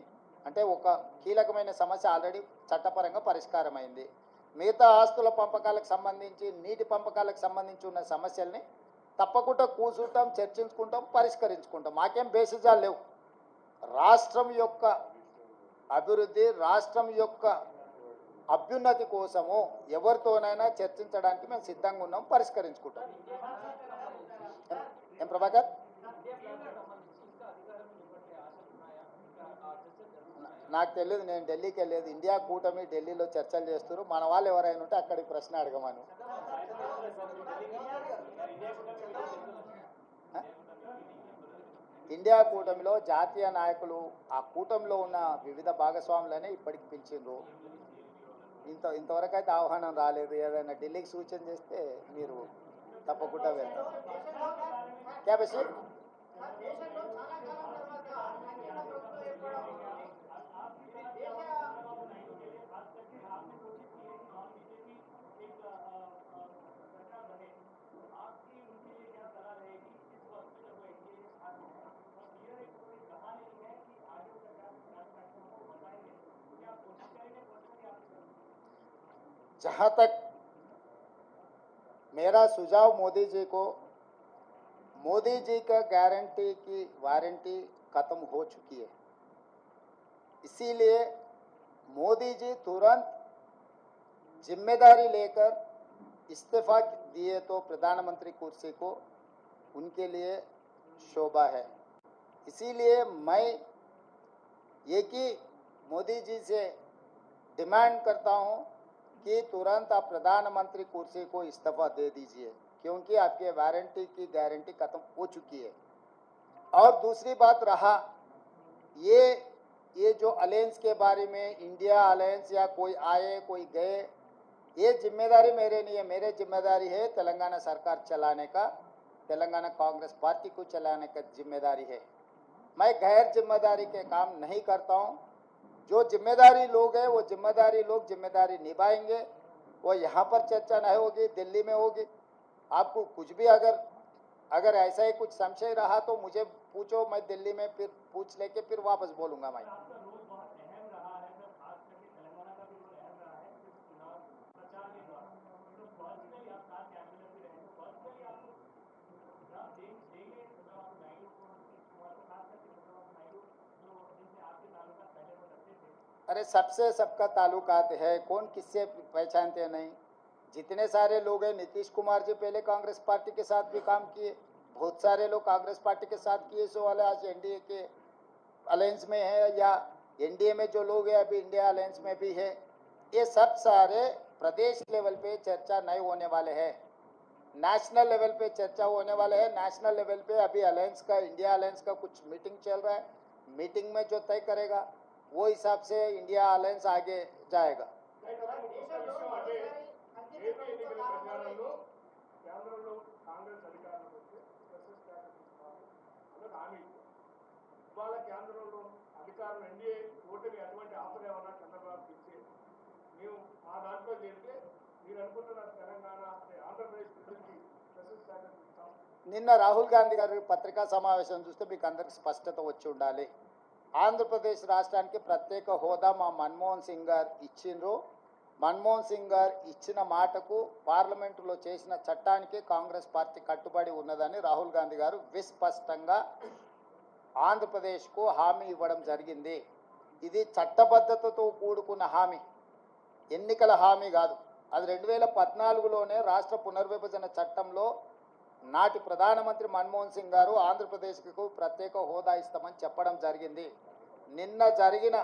[SPEAKER 2] అంటే ఒక కీలకమైన సమస్య ఆల్రెడీ చట్టపరంగా పరిష్కారం అయింది. మిగతా ఆస్తుల పంపకాలకు సంబంధించి నీటి పంపకాలకు సంబంధించి ఉన్న సమస్యల్ని తప్పకుండా కూర్చుంటాం, చర్చించుకుంటాం, పరిష్కరించుకుంటాం. మాకేం బేసిజాలు లేవు. రాష్ట్రం యొక్క అభివృద్ధి, రాష్ట్రం యొక్క అభ్యున్నతి కోసము ఎవరితోనైనా చర్చించడానికి మేము సిద్ధంగా ఉన్నాం, పరిష్కరించుకుంటాం. ఏం ప్రభాకర్? నాకు తెలియదు, నేను ఢిల్లీకి వెళ్ళలేదు. ఇండియా కూటమి ఢిల్లీలో చర్చలు చేస్తారు. మన వాళ్ళు ఎవరైనా ఉంటే అక్కడికి ప్రశ్న అడగమను. ఇండియా కూటమిలో జాతీయ నాయకులు ఆ కూటమిలో ఉన్న వివిధ భాగస్వాములనే ఇప్పటికి పిలిచిండ్రు. ఇంతవరకు అయితే ఆహ్వానం రాలేదు. ఏదైనా ఢిల్లీకి సూచన చేస్తే మీరు తప్పకుండా వెళ్తారు. క్యాబేసి जहाँ तक मेरा सुझाव मोदी जी को, मोदी जी का गारंटी की वारंटी खत्म हो चुकी है, इसीलिए मोदी जी तुरंत जिम्मेदारी लेकर इस्तीफा दिए तो प्रधानमंत्री कुर्सी को उनके लिए शोभा है। इसीलिए मैं एक ही मोदी जी से डिमांड करता हूं कि तुरंत आप प्रधानमंत्री कुर्सी को इस्तीफा दे दीजिए, क्योंकि आपके वारंटी की गारंटी खत्म हो चुकी है। और दूसरी बात रहा ये जो अलायंस के बारे में, इंडिया अलायंस या कोई आए कोई गए, ये जिम्मेदारी मेरे नहीं है। मेरे जिम्मेदारी है तेलंगाना सरकार चलाने का, तेलंगाना कांग्रेस पार्टी को चलाने का जिम्मेदारी है। मैं गैर जिम्मेदारी के काम नहीं करता हूँ। जो जिम्मेदारी लोग हैं वो जिम्मेदारी लोग जिम्मेदारी निभाएंगे। वो यहाँ पर चर्चा नहीं होगी, दिल्ली में होगी। आपको कुछ भी अगर ऐसा ही कुछ संशय रहा तो मुझे पूछो, मैं दिल्ली में फिर पूछ लेके फिर वापस बोलूँगा। मैं अरे सबसे सबका ताल्लुकात है, कौन किससे पहचानते नहीं। जितने सारे लोग हैं, नीतीश कुमार जी पहले कांग्रेस पार्टी के साथ भी काम किए, बहुत सारे लोग कांग्रेस पार्टी के साथ किए, सो वाले आज एनडीए के अलायंस में है, या एनडीए में जो लोग हैं अभी इंडिया अलायंस में भी है। ये सब सारे प्रदेश लेवल पे चर्चा नहीं होने वाले हैं, नेशनल लेवल पे चर्चा होने वाले हैं। नेशनल लेवल पे अभी अलायंस का, इंडिया अलायंस का कुछ मीटिंग चल रहा है। मीटिंग में जो तय करेगा वो हिसाब से इंडिया अलायंस आगे जाएगा।
[SPEAKER 3] కేంద్రంలో కాంగ్రెస్ అధికారంలోకి వస్తే స్పెషల్ స్టేటస్ ఇస్తామని అన్నది హామీ ఇచ్చారు. ఇవాళ కేంద్రంలో అధికారం ఎన్డీఏ కూటమి అటువంటి ఆఫర్ ఏమన్నా చంద్రబాబుకి ఇచ్చి మేము ఆ దాంట్లో చేరితే మీరు అనుకుంటున్న తెలంగాణ ఆంధ్రప్రదేశ్ ప్రజలకి స్పెషల్ స్టేటస్ ఇస్తాం.
[SPEAKER 2] నిన్న రాహుల్ గాంధీ గారి పత్రికా సమావేశం చూస్తే మీకు అందరికి స్పష్టత వచ్చి ఉండాలి. ఆంధ్రప్రదేశ్ రాష్ట్రానికి ప్రత్యేక హోదా మా మన్మోహన్ సింగ్ గారు ఇచ్చిండ్రు. మన్మోహన్ సింగ్ గారు ఇచ్చిన మాటకు, పార్లమెంటులో చేసిన చట్టానికి కాంగ్రెస్ పార్టీ కట్టుబడి ఉన్నదని రాహుల్ గాంధీ గారు విస్పష్టంగా ఆంధ్రప్రదేశ్కు హామీ ఇవ్వడం జరిగింది. ఇది చట్టబద్ధతతో కూడుకున్న హామీ, ఎన్నికల హామీ కాదు. అది 2014లోనే రాష్ట్ర పునర్విభజన చట్టంలో నాటి ప్రధానమంత్రి మన్మోహన్ సింగ్ గారు ఆంధ్రప్రదేశ్కు ప్రత్యేక హోదా ఇస్తామని చెప్పడం జరిగింది. నిన్న జరిగిన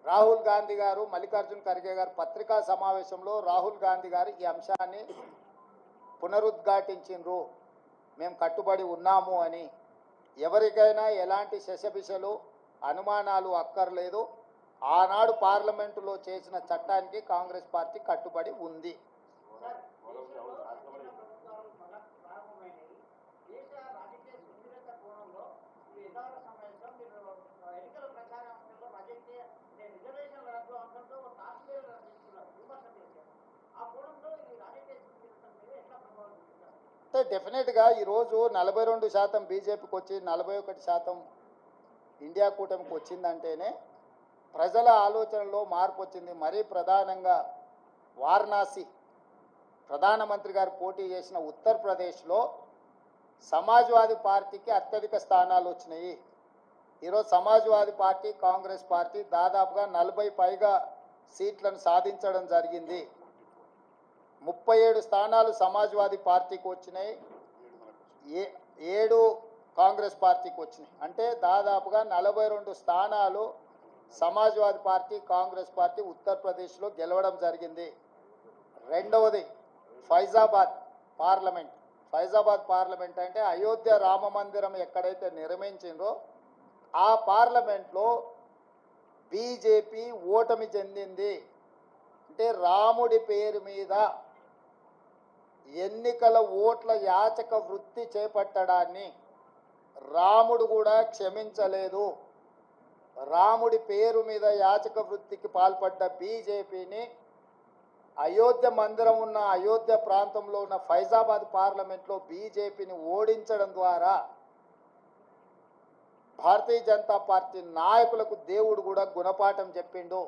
[SPEAKER 2] రాహుల్ గాంధీ గారు, మల్లికార్జున్ ఖర్గే గారు పత్రికా సమావేశంలో రాహుల్ గాంధీ గారు ఈ అంశాన్ని పునరుద్ఘాటించిండ్రు. మేము కట్టుబడి ఉన్నాము అని. ఎవరికైనా ఎలాంటి శశబిషలు, అనుమానాలు అక్కర్లేదు. ఆనాడు పార్లమెంటులో చేసిన చట్టానికి కాంగ్రెస్ పార్టీ కట్టుబడి ఉంది. అంటే డెఫినెట్గా ఈరోజు 42% బీజేపీకి వచ్చి 41% ఇండియా కూటమికి వచ్చిందంటేనే ప్రజల ఆలోచనలో మార్పు వచ్చింది. మరీ ప్రధానంగా వారణాసి, ప్రధానమంత్రి గారు పోటీ చేసిన ఉత్తరప్రదేశ్లో సమాజ్వాదీ పార్టీకి అత్యధిక స్థానాలు వచ్చినాయి. ఈరోజు సమాజ్వాదీ పార్టీ, కాంగ్రెస్ పార్టీ దాదాపుగా 40 పైగా సీట్లను సాధించడం జరిగింది. 37 స్థానాలు సమాజ్వాదీ పార్టీకి వచ్చినాయి, 7 కాంగ్రెస్ పార్టీకి వచ్చినాయి. అంటే దాదాపుగా 42 స్థానాలు సమాజ్వాదీ పార్టీ, కాంగ్రెస్ పార్టీ ఉత్తరప్రదేశ్లో గెలవడం జరిగింది. రెండవది ఫైజాబాద్ పార్లమెంట్. ఫైజాబాద్ పార్లమెంట్ అంటే అయోధ్య రామ మందిరం ఎక్కడైతే నిర్మించిందో ఆ పార్లమెంట్లో బీజేపీ ఓటమి చెందింది. అంటే రాముడి పేరు మీద ఎన్నికల ఓట్ల యాచక వృత్తి చేపట్టడాన్ని రాముడు కూడా క్షమించలేదు. రాముడి పేరు మీద యాచక వృత్తికి పాల్పడ్డ బీజేపీని అయోధ్య మందిరం ఉన్న అయోధ్య ప్రాంతంలో ఉన్న ఫైజాబాద్ పార్లమెంట్లో బీజేపీని ఓడించడం ద్వారా భారతీయ జనతా పార్టీ నాయకులకు దేవుడు కూడా గుణపాఠం చెప్పిండు.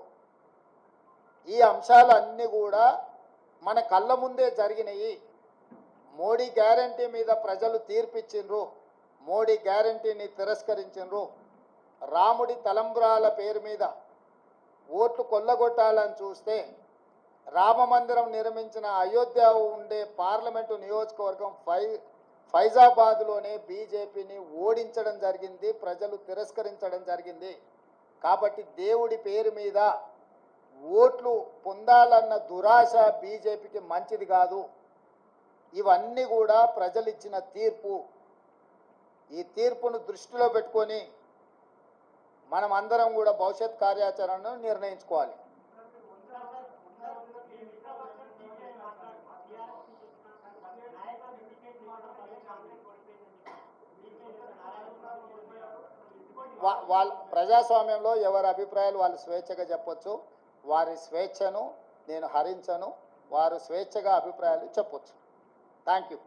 [SPEAKER 2] ఈ అంశాలన్నీ కూడా మన కళ్ళ ముందే జరిగినాయి. మోడీ గ్యారంటీ మీద ప్రజలు తీర్పిచ్చిండ్రు, మోడీ గ్యారంటీని తిరస్కరించిండ్రు. రాముడి తలంబ్రాల పేరు మీద ఓట్లు కొల్లగొట్టాలని చూస్తే రామ మందిరం నిర్మించిన అయోధ్య ఉండే పార్లమెంటు నియోజకవర్గం ఫైజాబాద్లోనే బీజేపీని ఓడించడం జరిగింది, ప్రజలు తిరస్కరించడం జరిగింది. కాబట్టి దేవుడి పేరు మీద ఓట్లు పొందాలన్న దురాశ బీజేపీకి మంచిది కాదు. ఇవన్నీ కూడా ప్రజలు ఇచ్చిన తీర్పు. ఈ తీర్పును దృష్టిలో పెట్టుకొని మనం అందరం కూడా భవిష్యత్ కార్యాచరణను నిర్ణయించుకోవాలి. వాళ్ళ ప్రజాస్వామ్యంలో ఎవరి అభిప్రాయాలు వాళ్ళు స్వేచ్ఛగా చెప్పొచ్చు. వారి స్వేచ్ఛను నేను హరించను. వారు స్వేచ్ఛగా అభిప్రాయాలు చెప్పొచ్చు. Thank you.